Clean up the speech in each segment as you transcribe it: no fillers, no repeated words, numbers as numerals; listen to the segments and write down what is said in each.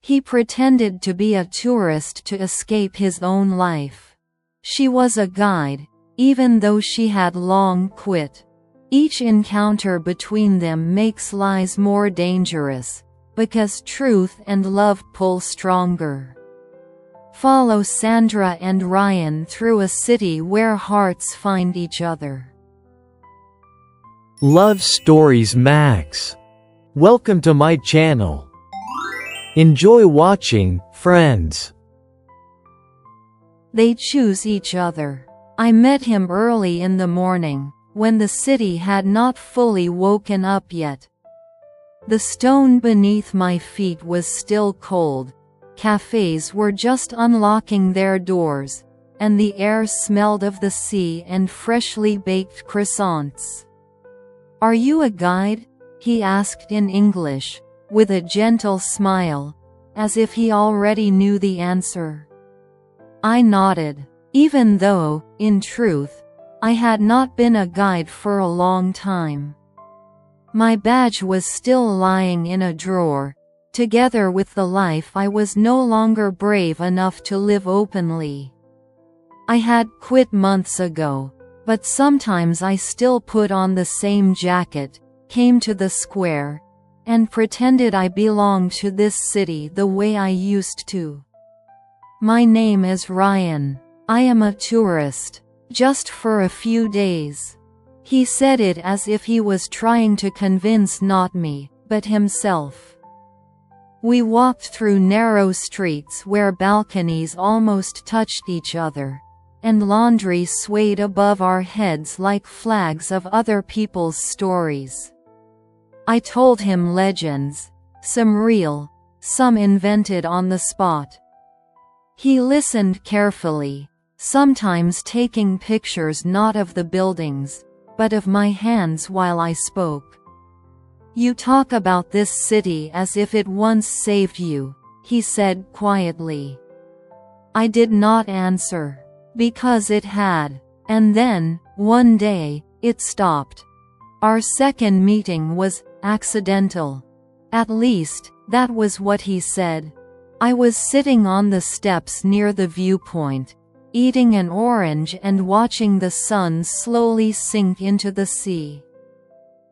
He pretended to be a tourist to escape his own life. She was a guide, even though she had long quit. Each encounter between them makes lies more dangerous, because truth and love pull stronger. Follow Sandra and Ryan through a city where hearts find each other. Love Stories Max. Welcome to my channel. Enjoy watching, friends. They choose each other. I met him early in the morning, when the city had not fully woken up yet. The stone beneath my feet was still cold. Cafes were just unlocking their doors, and the air smelled of the sea and freshly baked croissants. "Are you a guide?" he asked in English, with a gentle smile, as if he already knew the answer. I nodded, even though, in truth, I had not been a guide for a long time. My badge was still lying in a drawer, together with the life I was no longer brave enough to live openly. I had quit months ago, but sometimes I still put on the same jacket, came to the square, and pretended I belonged to this city the way I used to. "My name is Ryan. I am a tourist, just for a few days." He said it as if he was trying to convince not me, but himself. We walked through narrow streets where balconies almost touched each other, and laundry swayed above our heads like flags of other people's stories. I told him legends, some real, some invented on the spot. He listened carefully, sometimes taking pictures not of the buildings, but of my hands while I spoke. "You talk about this city as if it once saved you," he said quietly. I did not answer, because it had. And then, one day, it stopped. Our second meeting was accidental. At least, that was what he said. I was sitting on the steps near the viewpoint, eating an orange and watching the sun slowly sink into the sea.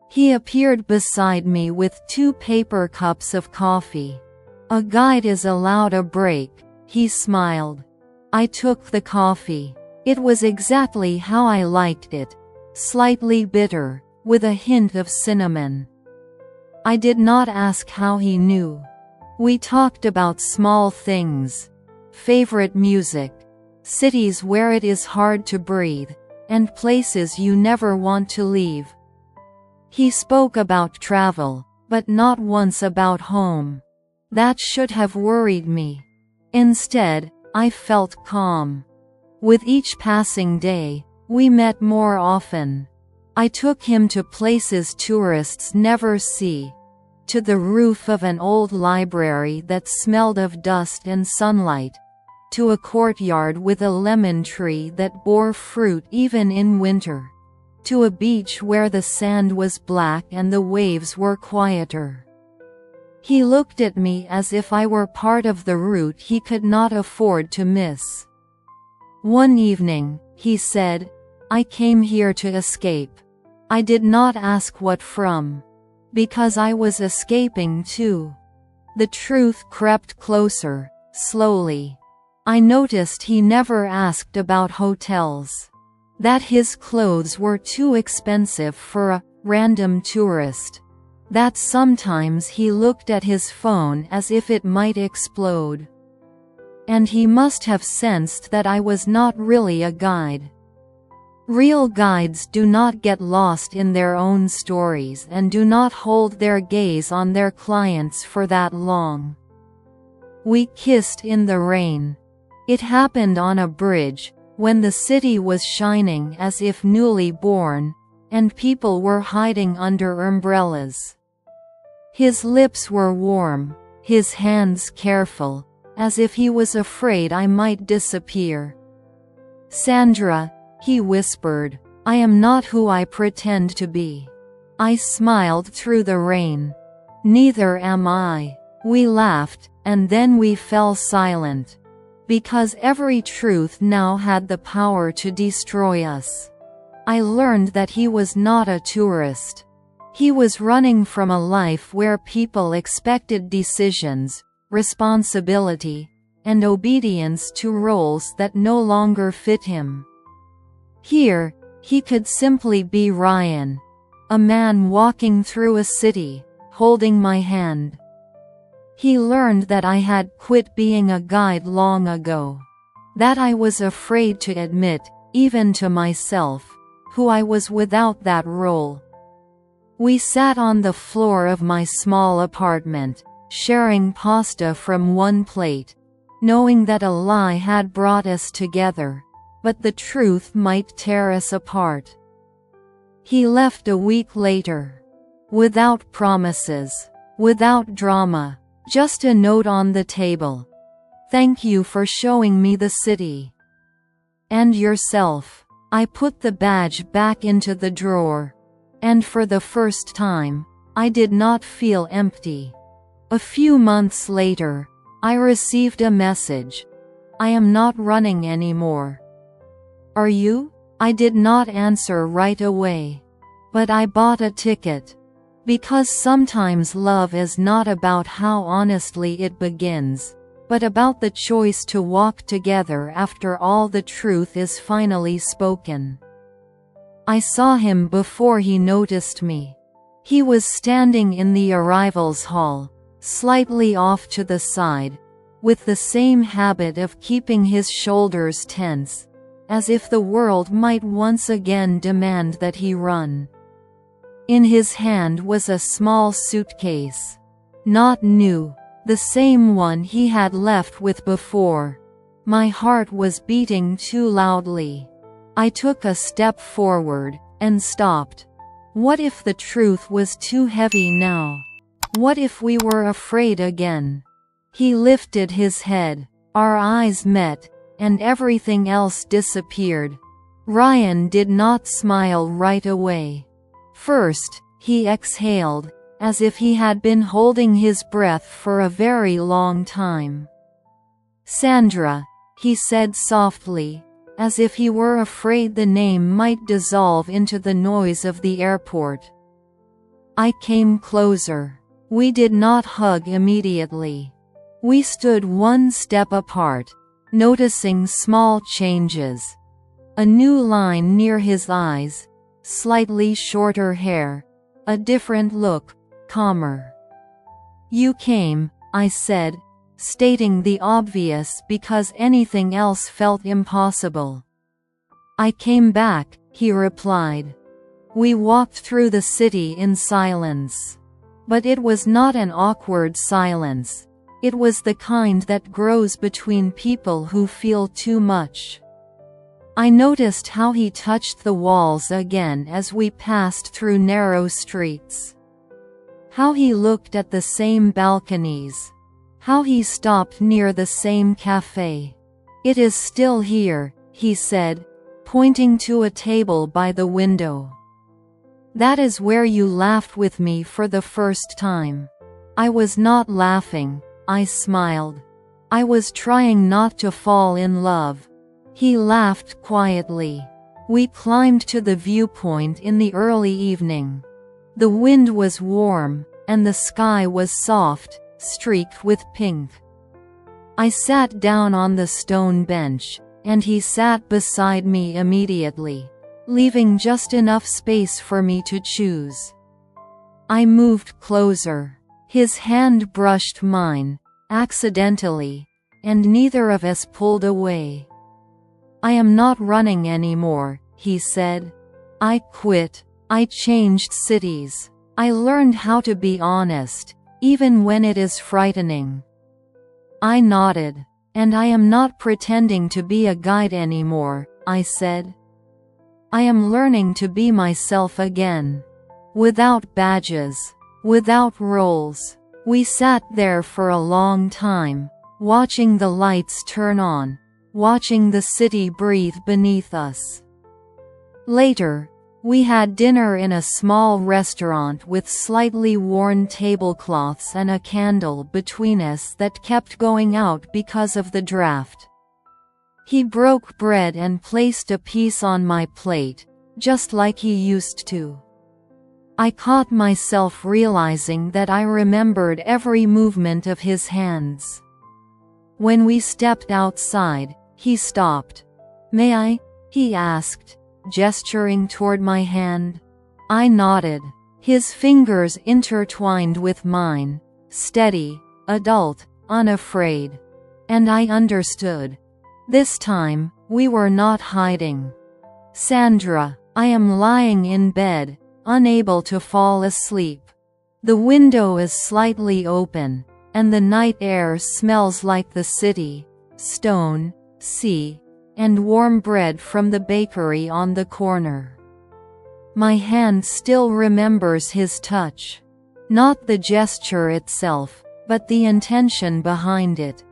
He appeared beside me with 2 paper cups of coffee. "A guide is allowed a break," he smiled. I took the coffee. It was exactly how I liked it, slightly bitter, with a hint of cinnamon. I did not ask how he knew. We talked about small things, favorite music, cities where it is hard to breathe, and places you never want to leave. He spoke about travel, but not once about home. That should have worried me. Instead, I felt calm. With each passing day, we met more often. I took him to places tourists never see. To the roof of an old library that smelled of dust and sunlight. To a courtyard with a lemon tree that bore fruit even in winter. To a beach where the sand was black and the waves were quieter. He looked at me as if I were part of the route he could not afford to miss. One evening, he said, "I came here to escape." I did not ask what from. Because I was escaping too. The truth crept closer, slowly. I noticed he never asked about hotels. That his clothes were too expensive for a random tourist. That sometimes he looked at his phone as if it might explode. And he must have sensed that I was not really a guide. Real guides do not get lost in their own stories and do not hold their gaze on their clients for that long. We kissed in the rain. It happened on a bridge, when the city was shining as if newly born, and people were hiding under umbrellas. His lips were warm, his hands careful, as if he was afraid I might disappear. "Sandra," he whispered, "I am not who I pretend to be." I smiled through the rain. "Neither am I. We laughed, and then we fell silent. Because every truth now had the power to destroy us. I learned that he was not a tourist. He was running from a life where people expected decisions, responsibility, and obedience to roles that no longer fit him. Here, he could simply be Ryan, a man walking through a city, holding my hand. He learned that I had quit being a guide long ago. That I was afraid to admit, even to myself, who I was without that role. We sat on the floor of my small apartment, sharing pasta from one plate, knowing that a lie had brought us together, but the truth might tear us apart. He left a week later. Without promises. Without drama. Just a note on the table. Thank you for showing me the city. And yourself. I put the badge back into the drawer. And for the first time, I did not feel empty. A few months later, I received a message. I am not running anymore. Are you? I did not answer right away. But I bought a ticket. Because sometimes love is not about how honestly it begins, but about the choice to walk together after all the truth is finally spoken. I saw him before he noticed me. He was standing in the arrivals hall, slightly off to the side, with the same habit of keeping his shoulders tense, as if the world might once again demand that he run. In his hand was a small suitcase. Not new, the same one he had left with before. My heart was beating too loudly. I took a step forward, and stopped. What if the truth was too heavy now? What if we were afraid again? He lifted his head. Our eyes met, and everything else disappeared. Ryan did not smile right away. First, he exhaled, as if he had been holding his breath for a very long time. Sandra, he said softly, as if he were afraid the name might dissolve into the noise of the airport. I came closer. We did not hug immediately. We stood one step apart, noticing small changes. A new line near his eyes. Slightly shorter hair. A different look, calmer. You came, I said, stating the obvious because anything else felt impossible. I came back, he replied. We walked through the city in silence. But it was not an awkward silence. It was the kind that grows between people who feel too much. I noticed how he touched the walls again as we passed through narrow streets. How he looked at the same balconies. How he stopped near the same cafe. It is still here, he said, pointing to a table by the window. That is where you laughed with me for the first time. I was not laughing, I smiled. I was trying not to fall in love. He laughed quietly. We climbed to the viewpoint in the early evening. The wind was warm, and the sky was soft, streaked with pink. I sat down on the stone bench, and he sat beside me immediately, leaving just enough space for me to choose. I moved closer. His hand brushed mine, accidentally, and neither of us pulled away. I am not running anymore, he said. I quit. I changed cities. I learned how to be honest, even when it is frightening. I nodded. And I am not pretending to be a guide anymore, I said. I am learning to be myself again. Without badges. Without roles. We sat there for a long time, watching the lights turn on. Watching the city breathe beneath us. Later, We had dinner in a small restaurant with slightly worn tablecloths and a candle between us that kept going out because of the draft. He broke bread and placed a piece on my plate, just like he used to. I caught myself realizing that I remembered every movement of his hands. When we stepped outside, he stopped. "May I?" he asked, gesturing toward my hand. I nodded. His fingers intertwined with mine, steady, adult, unafraid. And I understood. This time, we were not hiding. "Sandra, I am lying in bed, unable to fall asleep. The window is slightly open, and the night air smells like the city, stone, sea, and warm bread from the bakery on the corner." My hand still remembers his touch. Not the gesture itself, but the intention behind it.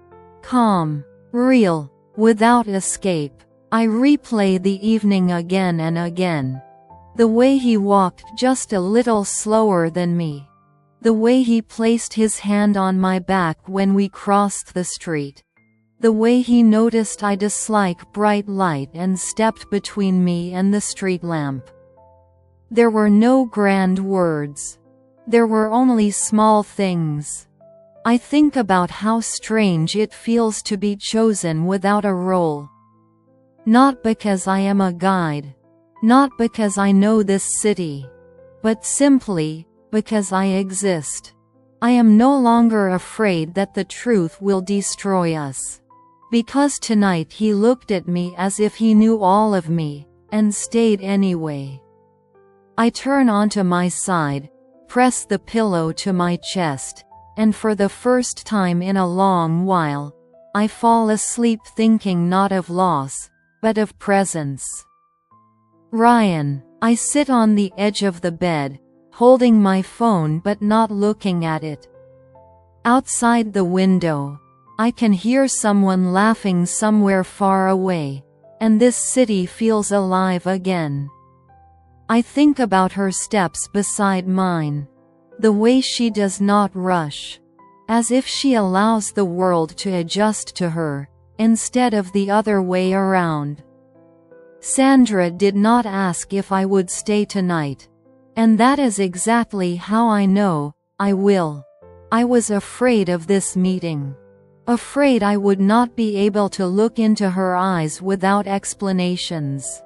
Calm, real, without escape. I replay the evening again and again. The way he walked just a little slower than me. The way he placed his hand on my back when we crossed the street. The way he noticed I dislike bright light and stepped between me and the street lamp. There were no grand words. There were only small things. I think about how strange it feels to be chosen without a role. Not because I am a guide. Not because I know this city. But simply because I exist. I am no longer afraid that the truth will destroy us. Because tonight he looked at me as if he knew all of me, and stayed anyway. I turn onto my side, press the pillow to my chest, and for the first time in a long while, I fall asleep thinking not of loss, but of presence. "Ryan." I sit on the edge of the bed, holding my phone but not looking at it. Outside the window, I can hear someone laughing somewhere far away, and this city feels alive again. I think about her steps beside mine. The way she does not rush. As if she allows the world to adjust to her, instead of the other way around. Sandra did not ask if I would stay tonight. And that is exactly how I know I will. I was afraid of this meeting. Afraid I would not be able to look into her eyes without explanations.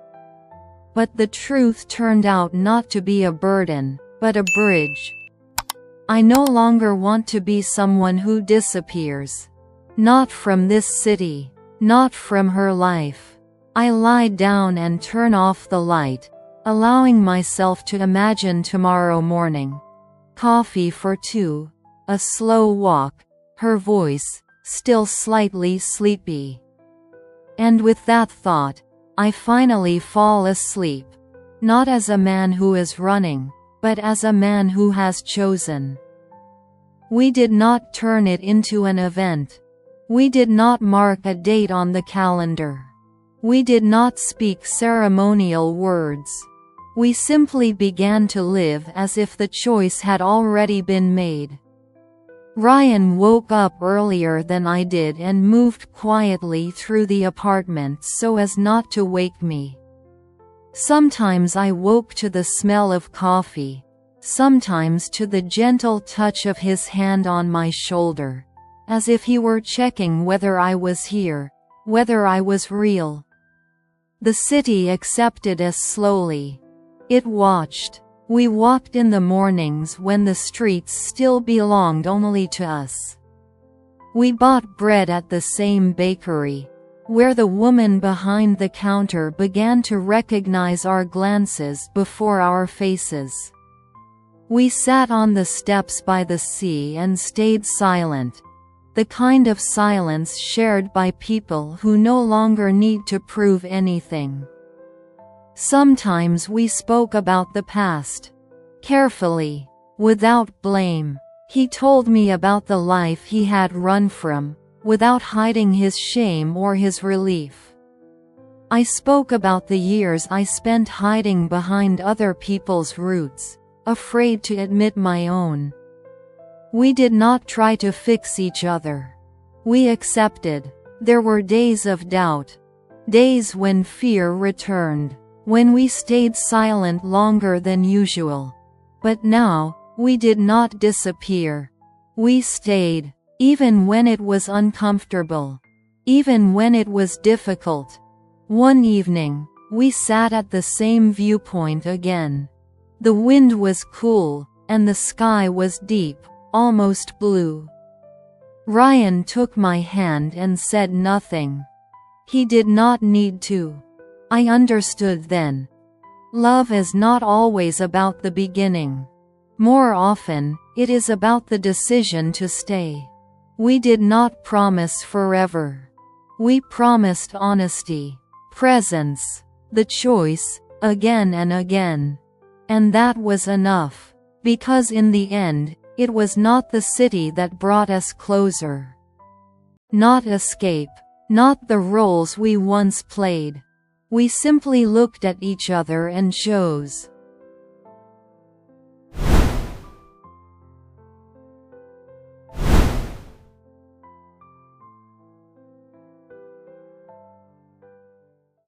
But the truth turned out not to be a burden, but a bridge. I no longer want to be someone who disappears. Not from this city. Not from her life. I lie down and turn off the light, allowing myself to imagine tomorrow morning. Coffee for two. A slow walk. Her voice, still slightly sleepy. And with that thought, I finally fall asleep. Not as a man who is running, but as a man who has chosen. We did not turn it into an event. We did not mark a date on the calendar. We did not speak ceremonial words. We simply began to live as if the choice had already been made. Ryan woke up earlier than I did and moved quietly through the apartment so as not to wake me. Sometimes I woke to the smell of coffee, sometimes to the gentle touch of his hand on my shoulder, as if he were checking whether I was here, whether I was real. The city accepted us slowly. It watched. We walked in the mornings when the streets still belonged only to us. We bought bread at the same bakery, where the woman behind the counter began to recognize our glances before our faces. We sat on the steps by the sea and stayed silent, the kind of silence shared by people who no longer need to prove anything. Sometimes we spoke about the past. Carefully, without blame. He told me about the life he had run from, without hiding his shame or his relief. I spoke about the years I spent hiding behind other people's roots, afraid to admit my own. We did not try to fix each other. We accepted. There were days of doubt. Days when fear returned. When we stayed silent longer than usual. But now, we did not disappear. We stayed, even when it was uncomfortable. Even when it was difficult. One evening, we sat at the same viewpoint again. The wind was cool, and the sky was deep, almost blue. Ryan took my hand and said nothing. He did not need to. I understood then. Love is not always about the beginning. More often, it is about the decision to stay. We did not promise forever. We promised honesty, presence, the choice, again and again. And that was enough. Because in the end, it was not the city that brought us closer. Not escape. Not the roles we once played. We simply looked at each other and chose.